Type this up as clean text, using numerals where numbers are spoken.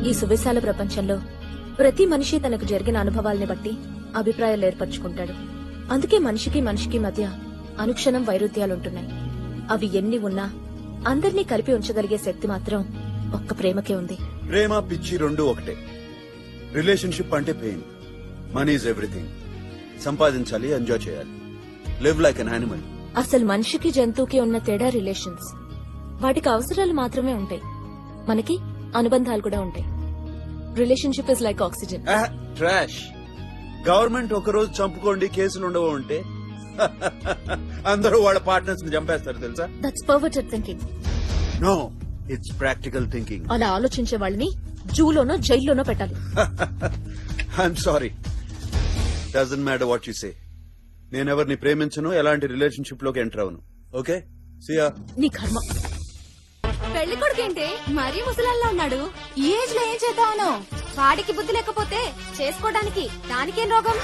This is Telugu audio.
ఈ సువిశాల ప్రపంచంలో ప్రతి మనిషి తనకు జరిగిన అనుభవాల్ని బట్టి అభిప్రాయాలు ఏర్పరచుకుంటాడు. అందుకే మనిషికి మనిషికి మధ్య అనుక్షణం వైరుధ్యాలుంటున్నాయి. అవి ఎన్ని ఉన్నా అందర్నీ కలిపి ఉంచగలిగే శక్తి మాత్రం ఒక్క ప్రేమకే ఉంది. ప్రేమ పిచ్చి రెండు ఒకటే. రిలేషన్షిప్ అంటే పెయిన్. Money is everything. సంపాదించాలి, ఎంజాయ్ చేయాలి, లివ్ లైక్ అన్ యానిమల్. అసలు మనిషికి జంతువుకి ఉన్న తేడా రిలేషన్స్. వాటికి అవసరాలు మాత్రమే ఉంటాయి, మనకి అనుబంధాలు కూడా ఉంటాయి. Relationship is like oxygen. Trash. Government ఒక రోజు చంపుకోండి కేసులు ఉండవు అంటే అందరూ వాళ్ళ పార్ట్నర్స్ ని చంపేస్తారు తెలుసా? That's perverted thinking. No, it's practical thinking. అలా ఆలోచించే వాళ్ళని జూలోనో జైల్లోనో పెట్టాలి. I'm sorry, doesn't matter what you say. నేనెవరిని ప్రేమించను, ఎలాంటి రిలేషన్షిప్ లోకి ఎంటర్ అవను. Okay, see ya. నీ కర్మ. పెళ్లి కొడుకేంటి మరీ ముసలాల్లో ఉన్నాడు? ఈ ఏజ్ లో ఏం చేద్దామనో? వాడికి బుద్ధి లేకపోతే చేసుకోవడానికి దానికేం రోగం?